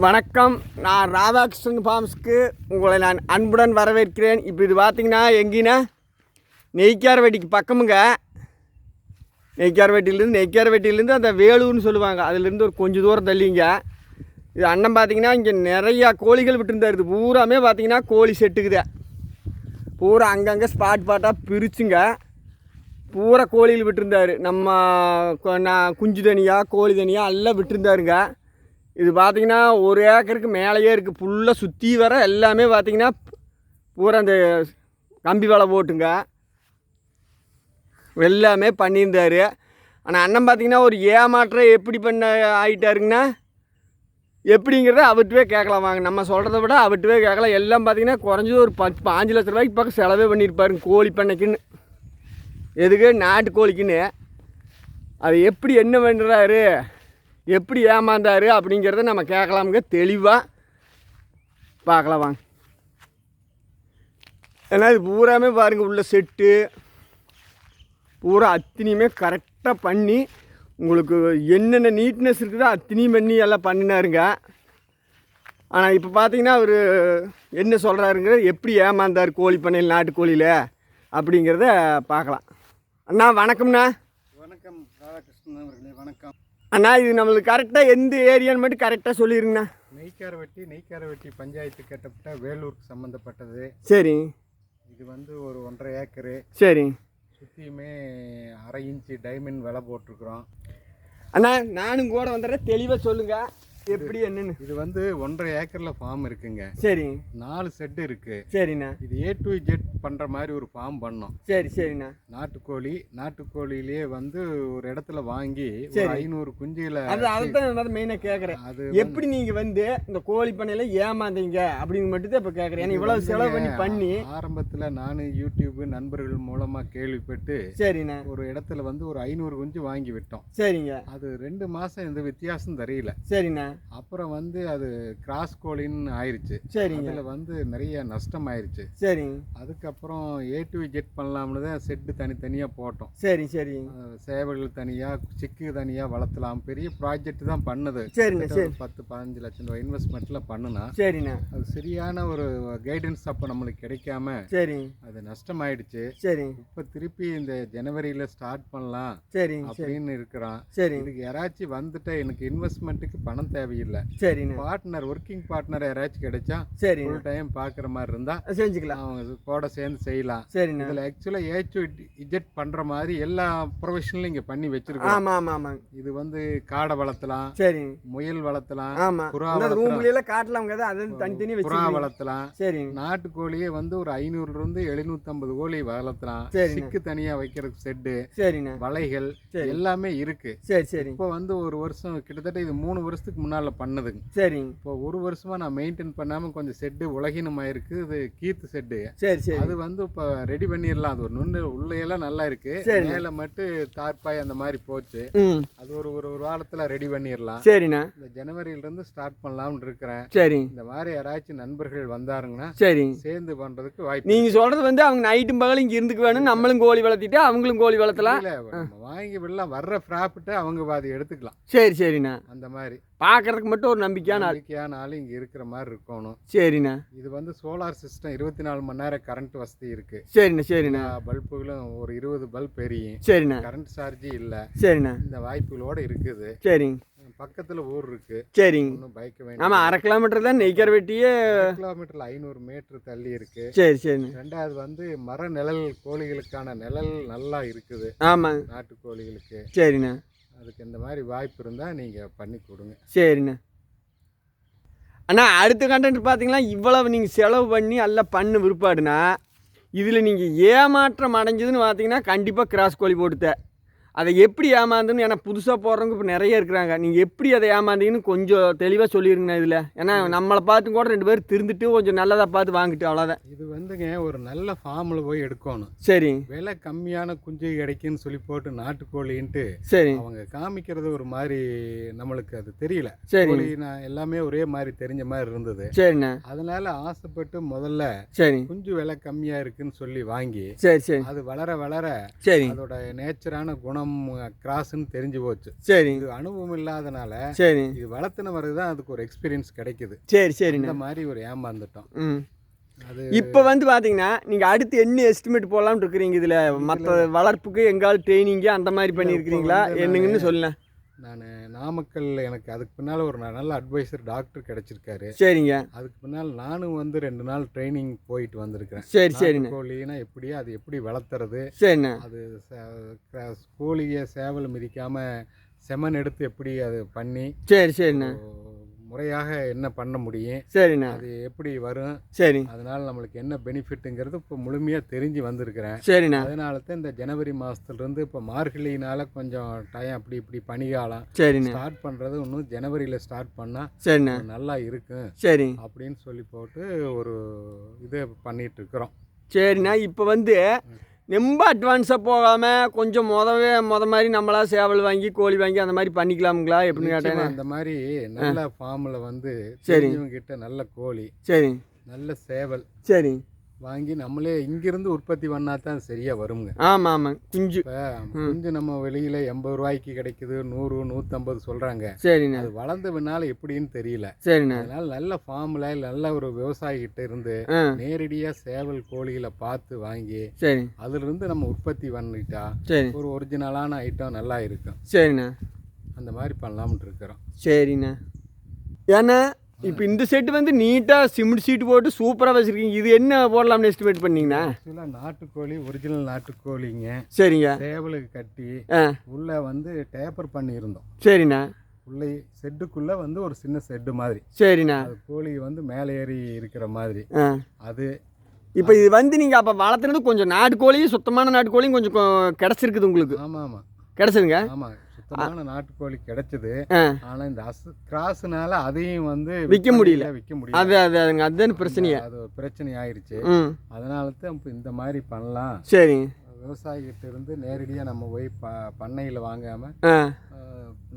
வணக்கம். நான் ராதாகிருஷ்ணன் ஃபார்ம்ஸ்க்கு உங்களை நான் அன்புடன் வரவேற்கிறேன். இப்போ இது பார்த்திங்கன்னா எங்கேன்னா நெய்க்காரவேட்டிக்கு பக்கமுங்க. நெய்க்காரவேட்டிலேருந்து அந்த வேலூர்னு சொல்லுவாங்க, அதுலேருந்து ஒரு கொஞ்சம் தூரம் தள்ளிங்க. இது அண்ணன் பார்த்திங்கன்னா இங்கே நிறையா கோழிகள் விட்டுருந்தார். இது பூராமே பார்த்திங்கன்னா கோழி செட்டுக்குதே. பூரா அங்கங்கே ஸ்பாட்டாக பிரிச்சுங்க பூரா கோழிகள் விட்டுருந்தார். நான் குஞ்சு தனியாக கோழி தனியாக எல்லாம் விட்டுருந்தாருங்க. இது பார்த்திங்கன்னா ஒரு ஏக்கருக்கு மேலேயே இருக்குது. ஃபுல்லாக சுற்றி வர எல்லாமே பார்த்திங்கன்னா பூரா அந்த கம்பி வலை போட்டுங்க எல்லாமே பண்ணியிருந்தார். ஆனால் அண்ணன் பார்த்திங்கன்னா ஒரு ஏமாற்றம் எப்படி பண்ண ஆகிட்டாருங்கன்னா எப்படிங்கிறத அவர்கிட்டவே கேட்கலாம் வாங்க. நம்ம சொல்கிறத விட அவர்கிட்டவே கேட்கலாம். எல்லாம் பார்த்திங்கன்னா குறைஞ்சது ஒரு 5 லட்ச ரூபாய்க்கு பக்கம் செலவே பண்ணியிருப்பாருங்க கோழி பண்ணைக்குன்னு. எதுக்கு? நாட்டு கோழிக்குன்னு. அது எப்படி என்ன பண்ணுறாரு, எப்படி ஏமாந்தார் அப்படிங்கிறத நம்ம கேட்கலாமுங்க. தெளிவாக பார்க்கலாம் வாங்க. ஏன்னா இது பூராமே பாருங்கள், உள்ள செட்டு பூரா அத்தனையுமே கரெக்டாக பண்ணி உங்களுக்கு என்னென்ன நீட்னஸ் இருக்குதோ அத்தனையும் பண்ணி எல்லாம் பண்ணினாருங்க. ஆனால் இப்போ பார்த்தீங்கன்னா அவர் என்ன சொல்கிறாருங்கிறது, எப்படி ஏமாந்தார் கோழி பண்ணையில் நாட்டுக்கோழியில் அப்படிங்கிறத பார்க்கலாம். அண்ணா வணக்கம்ண்ணா. வணக்கம் ராதாகிருஷ்ணன் அவர்களே. வணக்கம் அண்ணா. இது நம்மளுக்கு கரெக்டாக எந்த ஏரியான்னு மட்டும் கரெக்டாக சொல்லிடுங்கண்ணா. நெய்க்காரவெட்டி பஞ்சாயத்து கேட்டப்பட்ட வேலூருக்கு சம்மந்தப்பட்டது. சரி. இது வந்து ஒரு 1.5 ஏக்கரு. சரி. சுற்றியுமே 1/2 இன்ச்சு டைமண்ட் விலை போட்டிருக்குறோம். அண்ணா நானும் கூட வந்துடுறேன், தெளிவாக சொல்லுங்கள் எப்படி என்னன்னு. இது வந்து 1.5 ஏக்கரில் ஃபார்ம் இருக்குங்க. சரி. 4 செட்டு இருக்குது. சரிண்ணா. இது A to Z பண்ணுற மாதிரி ஒரு ஃபார்ம் பண்ணோம். சரி சரிண்ணா. நாட்டுக்கோழிலேயே வந்து ஒரு இடத்துல வாங்கி 500 குஞ்சுகளை. அதுதான் மெயினாக கேட்குறேன். அது எப்படி நீங்கள் வந்து இந்த கோழி பண்ணையில் ஏமாந்தீங்க அப்படின்னு மட்டும் தான் இப்போ கேட்குறேன். ஏன்னா இவ்வளோ செலவு பண்ணி ஆரம்பத்தில் நான் யூடியூப் நண்பர்கள் மூலமாக கேள்விப்பட்டு சரிண்ணா ஒரு இடத்துல வந்து ஒரு 500 குஞ்சு வாங்கி விட்டோம். சரிங்க. அது 2 மாதம் எந்த வித்தியாசம் தெரியல. சரிண்ணா. அப்புறம் வந்து அது கிராஸ் கோழின்னு ஆயிடுச்சு. சரிங்க. அதில் வந்து நிறைய நஷ்டம் ஆயிடுச்சு. சரி. அதுக்கப்புறம் A to Z பண்ணலாம்னு தான் செட்டு தனித்தனியாக போட்டோம். சரி சரி. சேவல்கள் தனியாக, சிக்கு தனியாக வளர்த்தலாம். பெரிய ப்ராஜெக்ட் தான் பண்ணுது. சரிண்ணா. 10-15 லட்சம் ரூபாய் இன்வெஸ்ட்மெண்ட்டில் பண்ணுனா. சரிண்ணா. அது சரியான ஒரு கைடன்ஸ் அப்போ நம்மளுக்கு கிடைக்காம சரி அது நஷ்டமாயிடுச்சு. சரி. இப்போ திருப்பி இந்த ஜனவரியில் ஸ்டார்ட் பண்ணலாம் சரி அப்படின்னு இருக்கிறான். சரி. இதுக்கு யாராச்சும் வந்துட்டு எனக்கு இன்வெஸ்ட்மெண்ட்டுக்கு பணம் தேவையில்லை. சரி. பார்ட்னர், ஒர்க்கிங் பார்ட்னர் யாராச்சும் கிடைச்சா சரி ஃபுல் டைம் பார்க்குற மாதிரி இருந்தால் செஞ்சுக்கலாம். அவங்க கூட சேர்ந்து செய்யலாம். சரி. இதில் ஆக்சுவலாக A to Z பண்ணுற மாதிரி எல்லா ப்ரொஃபஷனலும் இங்கே பண்ணி வச்சிருக்கோம். ஆமாம் ஆமாம் ஆமாம். இது வந்து காடை வளர்த்தலாம். சரி. முயல் வளர்த்தலாம். ஆமாம். புறா வளர்த்தலாம். காட்டலாம். அது தனித்தனி புறா வளர்த்தலாம். சரி. நாட்டுக்கோழியே வந்து ஒரு 500லேருந்து 750 கோழி வளர்த்தலாம். சிக்கு தனியாக வைக்கிறதுக்கு செட்டு. சரிண்ணா. வலைகள் எல்லாமே இருக்கு. சரி சரி. இப்போ வந்து ஒரு வருஷம் கிட்டத்தட்ட இது 3 வருஷத்துக்கு முன்னால் பண்ணதுங்க. சரி. இப்போ 1 வருஷமாக நான் மெயின்டைன் பண்ணாமல் கொஞ்சம் செட்டு உலகினமாயிருக்கு. இது கீத்து செட்டு. சரி சரி. அது வந்து இப்போ ரெடி பண்ணிடலாம். அது ஒரு நுண்ணு உள்ளையெல்லாம் நல்லா இருக்கு. மேலே மட்டும் தார்பாய் அந்த மாதிரி போச்சு. அது ஒரு வாரத்தில் ரெடி பண்ணிடலாம். சரிண்ணா. இந்த ஜனவரியிலேருந்து ஸ்டார்ட் பண்ணலாம்னு இருக்கிறேன். சரி. இந்த மாதிரி யாராச்சும் நண்பர்கள் வந்தாருங்கன்னா சரி சேர்ந்து பண்ணுறதுக்கு வாய்ப்பு. நீங்கள் சொல்கிறது வந்து அவங்க நைட்டும் பகலும் இங்கே இருந்துக்கு வேணும். நம்மளும் கோழி வளர்த்திட்டு அவங்களும் கோழி வளர்த்தலாம். இல்லை வாங்கி விடலாம். வர்ற ப்ராஃபிட்டை அவங்க பாதி எடுத்துக்கலாம். சரி சரிண்ணா. அந்த மாதிரி பார்க்கறதுக்கு மட்டும் ஒரு நம்பிக்கையான ஆள் இங்கே இருக்கிற மாதிரி இருக்கணும். சரிண்ணா. இது வந்து சோலார் சிஸ்டம் 24 மணி நேரம் கரண்ட் வசதி இருக்கு. சரிண்ணா. சரிண்ணா. பல்புகளும் ஒரு 20 பல்ப் எரியும். சரிண்ணா. கரண்ட் சார்ஜ் இல்லை. சரிண்ணா. இந்த வாய்ப்புகளோடு இருக்குது. சரி. பக்கத்தில் ஊர் இருக்கு. சரி. ஒன்றும் பைக் வேணும். ஆமாம், 1/2 கிலோமீட்டர் தான் நெய்க்காரவேட்டியே. 1/2 கிலோமீட்டரில் 500 மீட்டர் தள்ளி இருக்கு. சரி சரி. ரெண்டாவது வந்து மர நிழல் கோழிகளுக்கான நிழல் நல்லா இருக்குது. ஆமாம், நாட்டு கோழிகளுக்கு. சரிண்ணா. அதுக்கு இந்த மாதிரி வாய்ப்பு இருந்தால் நீங்கள் பண்ணி கொடுங்க. சரிண்ணா. அண்ணா அடுத்த கண்டென்ட் பார்த்தீங்கன்னா இவ்வளவு நீங்கள் செலவு பண்ணி எல்லாம் பண்ண விருப்பாடுனா இதில் நீங்கள் ஏமாற்றம் அடைஞ்சதுன்னு பார்த்தீங்கன்னா கண்டிப்பாக கிராஸ் கோழி போட்டுத்த. அதை எப்படி ஏமாந்துன்னு, ஏன்னா புதுசாக போடுறவங்க இப்போ நிறைய இருக்கிறாங்க. நீங்கள் எப்படி அதை ஏமாந்தீங்கன்னு கொஞ்சம் தெளிவாக சொல்லிடுங்கண்ணா இதில். ஏன்னா நம்மளை பார்த்து கூட 2 பேர் திருந்துட்டு கொஞ்சம் நல்லதாக பார்த்து வாங்கிட்டு அவ்வளோதான். இது வந்துங்க ஒரு நல்ல ஃபார்மில் போய் எடுக்கணும். சரி. விலை கம்மியான குஞ்சு கிடைக்குன்னு சொல்லி போட்டு நாட்டுக்கோழின்ட்டு சரி அவங்க காமிக்கிறது ஒரு மாதிரி நம்மளுக்கு அது தெரியல. சரி. நான் எல்லாமே ஒரே மாதிரி தெரிஞ்ச மாதிரி இருந்தது. சரிண்ணா. அதனால ஆசைப்பட்டு முதல்ல சரி குஞ்சு விலை கம்மியாக இருக்குன்னு சொல்லி வாங்கி சரி சரி அது வளர வளர சரி அதோட நேச்சரான குணம் இனம் கிராஸ்ன்னு தெரிஞ்சு போச்சு. சரி. இது அனுபவம் இல்லாதனால சரி இது வளர்த்துனவருக்கு தான் அதுக்கு ஒரு எக்ஸ்பீரியன்ஸ் கிடைக்குது. சரி சரிண்ணா. இந்த மாதிரி ஒரு ஏமாந்துட்டோம். அது இப்போ வந்து பார்த்தீங்கன்னா நீங்கள் அடுத்து என்ன எஸ்டிமேட் போடலாம்னு இருக்கிறீங்க? இதில் மற்ற வளர்ப்புக்கு எங்காவது ட்ரைனிங்கு அந்த மாதிரி பண்ணியிருக்கிறீங்களா? என்னங்கன்னு சொல்லுங்க. நான் நாமக்கல் எனக்கு அதுக்கு பின்னால் ஒரு நல்ல அட்வைசர் டாக்டர் கிடச்சிருக்காரு. சரிங்க. அதுக்கு பின்னால் நானும் வந்து 2 நாள் ட்ரைனிங் போயிட்டு வந்திருக்கிறேன். சரி சரிண்ணா. கோழினா எப்படி அது எப்படி வளர்த்துறது, சரிண்ணா. அது கோழியை சேவல் மிதிக்காமல் செமன் எடுத்து எப்படி அது பண்ணி சரி சரிண்ணா முறையாக என்ன பண்ண முடியும், சரிண்ணா, அது எப்படி வரும், சரி, அதனால் நம்மளுக்கு என்ன பெனிஃபிட்டுங்கிறது இப்போ முழுமையாக தெரிஞ்சு வந்திருக்கிறேன். சரிண்ணா. அதனால தான் இந்த ஜனவரி மாதத்துலேருந்து இப்போ மார்கழியினால் கொஞ்சம் டைம் அப்படி இப்படி பனிகாலம் சரிண்ணா ஸ்டார்ட் பண்ணுறது இன்னும் ஜனவரியில் ஸ்டார்ட் பண்ணால் சரிண்ணா நல்லா இருக்கும் சரி அப்படின்னு சொல்லி போட்டு ஒரு இது பண்ணிகிட்டு இருக்கிறோம். சரிண்ணா. இப்போ வந்து ரொம்ப அட்வான்ஸாக போகாமல் கொஞ்சம் முத மாதிரி நம்மளா சேவல் வாங்கி கோழி வாங்கி அந்த மாதிரி பண்ணிக்கலாமுங்களா எப்படின்னு கேட்டேன். அந்த மாதிரி நல்ல ஃபார்மில் வந்து சரி கிட்ட நல்ல கோழி, சரி, நல்ல சேவல் சரி வாங்கி நம்மளே இங்கிருந்து உற்பத்தி பண்ணால் தான் சரியாக வருங்க. ஆமாம் ஆமாம். குஞ்சு குஞ்சு நம்ம வெளியில் 80 ரூபாய்க்கு கிடைக்குது, 100 150 சொல்கிறாங்க. சரிண்ணா. அது வளர்ந்த பின்னால் எப்படின்னு தெரியல. சரிண்ணா. அதனால் நல்ல ஃபார்மில் நல்ல ஒரு விவசாயிகிட்ட இருந்து நேரடியாக சேவல் கோழிகளை பார்த்து வாங்கி சரி அதிலிருந்து நம்ம உற்பத்தி பண்ணிட்டா சரி ஒரு ஒரிஜினலான ஐட்டம் நல்லா இருக்கும். சரிண்ணா. அந்த மாதிரி பண்ணலாம்னு இருக்கிறோம். சரிண்ணா. ஏன்னா இப்போ இந்த செட்டு வந்து நீட்டாக சிமெண்ட் சீட்டு போட்டு சூப்பராக வச்சுருக்கீங்க. இது என்ன போடலாம்னு எஸ்டிமேட் பண்ணிங்கண்ணா? ஆக்சுவலாக நாட்டுக்கோழி ஒரிஜினல் நாட்டுக்கோழிங்க. சரிங்க. சேவலுக்கு கட்டி உள்ளே வந்து டேப்பர் பண்ணியிருந்தோம். சரிண்ணா. உள்ளே செட்டுக்குள்ளே வந்து ஒரு சின்ன செட்டு மாதிரி. சரிண்ணா. அது கோழி வந்து மேலே ஏறி இருக்கிற மாதிரி. அது இப்போ இது வந்து நீங்கள் அப்போ வளர்த்துனது கொஞ்சம் நாட்டுக்கோழியும் சுத்தமான நாட்டுக்கோழியும் கொஞ்சம் கிடச்சிருக்குது உங்களுக்கு? ஆமாம் ஆமாம் கிடச்சிருங்க. ஆமாம், சுத்தமான நாட்டுக்கோழி கிடைச்சது. ஆனால் இந்த கிராஸ்னால அதையும் வந்து விற்க முடியல. அதுதான் பிரச்சனையா? அது ஒரு பிரச்சனை ஆயிடுச்சு. அதனால தான் இப்போ இந்த மாதிரி பண்ணலாம். சரி. விவசாயிகிட்ட இருந்து நேரடியாக நம்ம போய் பண்ணையில் வாங்காமல்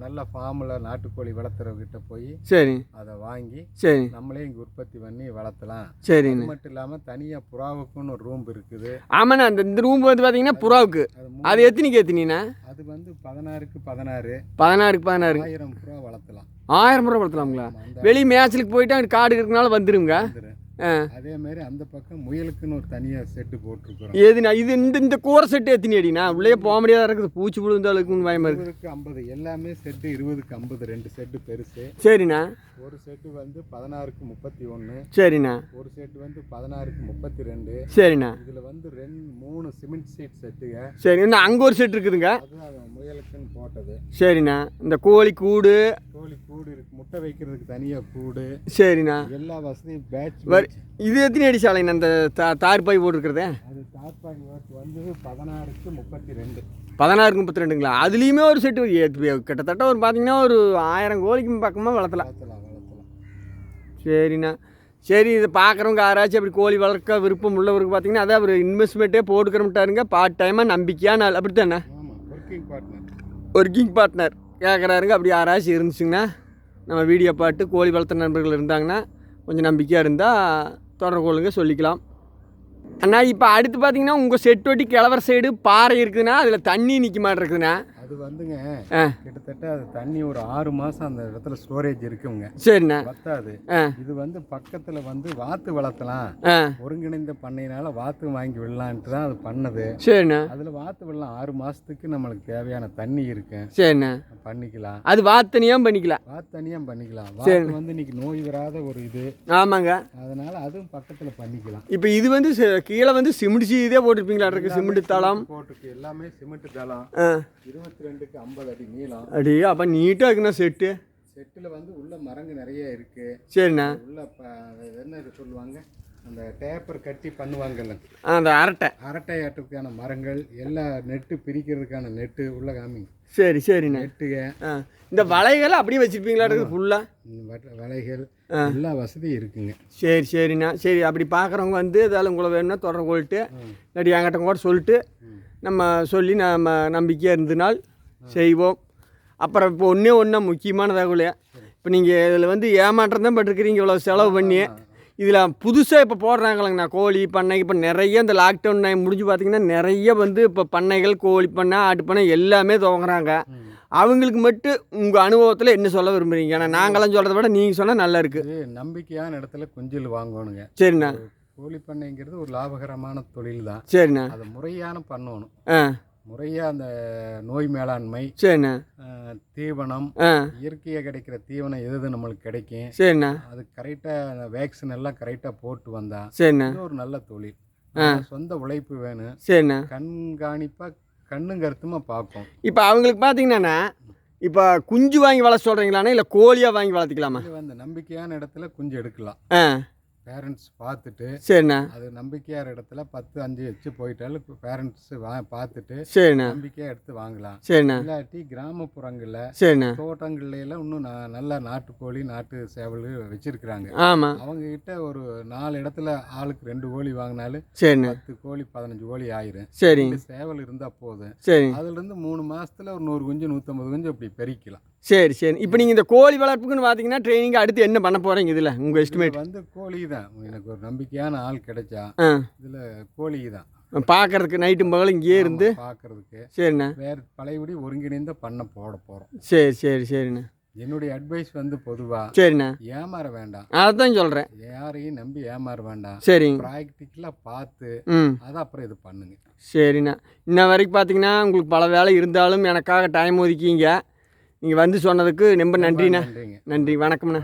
நல்ல ஃபார்மில் நாட்டுக்கோழி வளர்த்துறவங்கிட்ட போய் சரி அதை வாங்கி சரி நம்மளே இங்கே உற்பத்தி பண்ணி வளர்த்தலாம். சரி. அது மட்டும் இல்லாமல் தனியாக புறாவுக்குன்னு ஒரு ரூம் இருக்குது. ஆமாண்ணா. இந்த ரூம் வந்து பார்த்தீங்கன்னா புறாவுக்கு அது எத்தனைக்கு எத்தனா? அது வந்து 16க்கு 16 16க்கு 16 1000 புறா வளர்த்தலாம். 1000 புறா வளர்த்தலாங்களா? வெளி மேட்சுக்கு போயிட்டு அங்கே காடு இருக்கிறனால வந்துருங்க. அதே மாதிரி அந்த பக்கம் முயலுக்குன்னு ஒரு தனியாக செட்டு போட்டிருக்கிறோம். எதுனா இது இந்த கூரை செட்டு எத்தனை அடினா? உள்ளே போக முடியாத இருக்குது, பூச்சி விழுந்த அளவுக்கு பயமா இருக்கு. 20க்கு 50 எல்லாமே செட்டு 20க்கு 50 2 செட்டு பெருசு. சரிண்ணா. ஒரு செட்டு வந்து 16க்கு 31. சரிண்ணா. ஒரு செட்டு வந்து 16க்கு 32. சரிண்ணா. இதில் வந்து 3 சிமெண்ட் சீட் செட்டுங்க. சரி. இன்னும் அங்கே ஒரு செட் இருக்குதுங்க, அதுதான் முயலுக்குன்னு போட்டது. சரிண்ணா. இந்த கோழி கூடு இருக்கு, முட்டை வைக்கிறதுக்கு தனியாக கூடு. சரிண்ணா. எல்லா வசதியும் பேட்ச். இது எத்தனை அடி சாலைண்ணா இந்த தார்பாய் போட்டுருக்குறதே? அது தார்பாய் வந்து 16க்கு 32. 16க்கு 32ங்களா? அதுலேயுமே ஒரு செட்டு கிட்டத்தட்ட ஒரு பார்த்தீங்கன்னா ஒரு 1000 கோழிக்கு பக்கமாக வளர்த்தலாம். சரிண்ணா. சரி. இதை பார்க்குறவங்க யாராச்சும் அப்படி கோழி வளர்க்க விருப்பம் உள்ளவருக்கு பார்த்தீங்கன்னா அதான் அவர் இன்வெஸ்ட்மெண்ட்டே போட்டுக்கிறோம்ட்டாருங்க. பார்ட் டைமாக நம்பிக்கையான நாள் அப்படித்தானே? ஒர்க்கிங் பார்ட்னர் கேட்குறாருங்க. அப்படி யாராச்சும் இருந்துச்சுங்கன்னா நம்ம வீடியோ பார்த்து கோழி வளர்த்த நண்பர்கள் இருந்தாங்கன்னா கொஞ்சம் நம்பிக்கையாக இருந்தால் தொடர்பு கொள்ளுங்க, சொல்லிக்கலாம். அண்ணா இப்போ அடுத்து பார்த்தீங்கன்னா உங்கள் செட்டொட்டி கிழவர் சைடு பாறை இருக்குதுண்ணா, அதில் தண்ணி நிற்க மாட்டேருக்குதுண்ணா. அது வந்துங்க கிட்டத்தட்ட அது தண்ணி ஒரு 6 மாதம் அந்த இடத்துல ஸ்டோரேஜ் இருக்குங்க. சரிண்ணா. பத்தாது. இது வந்து பக்கத்தில் வந்து வாத்து வளர்த்தலாம், ஒருங்கிணைந்த பண்ணையினால வாத்து வாங்கி விடலான்ட்டு தான் அது பண்ணது. சரிண்ணா. அதில் வாத்து விடலாம். 6 மாதத்துக்கு நம்மளுக்கு தேவையான தண்ணி இருக்கு. சரிண்ணா. பண்ணிக்கலாம். அது வாத்து தனியாக பண்ணிக்கலாம். வாத்து தனியாக பண்ணிக்கலாம். வாத்து வந்து இன்னைக்கு நோய் வராத ஒரு இது. ஆமாங்க. அதனால அதுவும் பக்கத்தில் பண்ணிக்கலாம். இப்போ இது வந்து கீழே வந்து சிமெண்ட் சீதே போட்டிருப்பீங்களா? இருக்கு சிமெண்ட் தளம் போட்டுருக்கு. எல்லாமே சிமெண்ட் தளம். 22க்கு 50 அடி நீளம். அடி அப்போ நீட்டாக இருக்குண்ணா செட்டு. செட்டில் வந்து உள்ள மரங்க நிறைய இருக்கு. சரிண்ணா. உள்ள என்ன சொல்லுவாங்க, அந்த டேப்பர் கட்டி பண்ணுவாங்கல்ல, அந்த அரட்டை ஆட்டுக்கான மரங்கள் எல்லாம் நெட்டு பிரிக்கிறதுக்கான நெட்டு உள்ள காமிங்க. சரி. சரிண்ணா. நெட்டுக இந்த வலைகள் அப்படியே வச்சுருப்பீங்களா? ஃபுல்லாக வலைகள் எல்லா வசதியும் இருக்குங்க. சரிண்ணா. சரி. அப்படி பார்க்குறவங்க வந்து இதால் உங்களை வேணும்னா தொடர்பு கொள்ளிட்டு இல்லாட்டி என்கிட்ட கூட சொல்லிட்டு நம்ம சொல்லி நம்ம நம்பிக்கையாக இருந்தனால் செய்வோம். அப்புறம் இப்போ ஒன்றா முக்கியமான தகவல், இப்போ நீங்கள் இதில் வந்து ஏமாற்றம் தான் பட்டிருக்கிறீங்க இவ்வளோ செலவு பண்ணி. இதில் புதுசாக இப்போ போடுறாங்களங்கண்ணா கோழி பண்ணை. இப்போ நிறைய இந்த லாக்டவுன் டைம் முடிஞ்சு பார்த்திங்கன்னா நிறைய வந்து இப்போ பண்ணைகள் கோழி பண்ணை ஆட்டு பண்ணை எல்லாமே துவங்குறாங்க. அவங்களுக்கு மட்டும் உங்கள் அனுபவத்தில் என்ன சொல்ல விரும்புகிறீங்க? ஏன்னா நாங்களாம் சொல்கிறத விட நீங்கள் சொன்னால் நல்லா இருக்குது. நம்பிக்கையான இடத்துல குஞ்சில் வாங்கணுங்க. சரிண்ணா. கோழி பண்ணைங்கிறது ஒரு லாபகரமான தொழில் தான். சரிண்ணா. அதை முறையான பண்ணணும். முறையாக அந்த நோய் மேலாண்மை, சரிண்ணா, தீவனம், இயற்கையாக கிடைக்கிற தீவனம் எது நம்மளுக்கு கிடைக்கும், சரிண்ணா, அது கரெக்டாக வேக்சின் எல்லாம் கரெக்டாக போட்டு வந்தா சரிண்ணா ஒரு நல்ல தொழில். சொந்த உழைப்பு வேணும். சரிண்ணா. கண்காணிப்பாக கண்ணும் கருத்துமாக பார்ப்போம். இப்போ அவங்களுக்கு பார்த்தீங்கன்னா இப்போ குஞ்சு வாங்கி வளர்க்க சொல்கிறீங்களாண்ணா இல்லை கோழியாக வாங்கி வளர்த்திக்கலாமா? வந்து நம்பிக்கையான இடத்துல குஞ்சு எடுக்கலாம். பேரண்ட்ஸ் பார்த்துட்டு, சரிண்ணா, அது நம்பிக்கையான இடத்துல 10-5 வச்சு போயிட்டாலும் பேரண்ட்ஸ் பார்த்துட்டு, சரிண்ணா, நம்பிக்கையாக எடுத்து வாங்கலாம். சரிண்ணா. இல்லாட்டி கிராமப்புறங்களில், சரிண்ணா, தோட்டங்கள்ல எல்லாம் இன்னும் நல்ல நாட்டுக்கோழி நாட்டு சேவல் வச்சிருக்கிறாங்க. ஆமாம். அவங்ககிட்ட ஒரு 4 இடத்துல ஆளுக்கு 2 கோழி வாங்கினாலும், சரிண்ணா, 10 கோழி 15 கோழி ஆயிரும். சரி. சேவல் இருந்தால் போதும். சரி. அதுலேருந்து 3 மாதத்தில் ஒரு 100 குஞ்சு 150 குஞ்சு அப்படி பெருக்கலாம். சரி சரி. இப்போ நீங்கள் இந்த கோழி வளர்ப்புக்குன்னு பார்த்தீங்கன்னா ட்ரைனிங் அடுத்து என்ன பண்ண போகிறீங்க? இதில் உங்கள் எஸ்டிமேட் வந்து கோழி தான். எனக்கு ஒரு நம்பிக்கையான ஆள் கிடைச்சா இதில் கோழி தான் பார்க்கறதுக்கு நைட்டும் பகலும் இங்கேயே இருந்து பார்க்கறதுக்கு. சரிண்ணா. வேறு பழையபடி ஒருங்கிணைந்த பண்ண போட போகிறோம். சரி சரி சரிண்ணா. என்னுடைய அட்வைஸ் வந்து பொதுவாக, சரிண்ணா, ஏமாற வேண்டாம். அதான் சொல்கிறேன். யாரையும் நம்பி ஏமாற வேண்டாம். சரிங்க. ப்ராக்டிக்கலாக பார்த்து அதை அப்புறம் இது பண்ணுங்க. சரிண்ணா. இன்ன வரைக்கும் பார்த்தீங்கன்னா உங்களுக்கு பல வேலை இருந்தாலும் எனக்காக டைம் ஒதுக்கிங்க. நீங்கள் வந்து சொன்னதுக்கு ரொம்ப நன்றிண்ணா. நன்றி. வணக்கம்ண்ணா.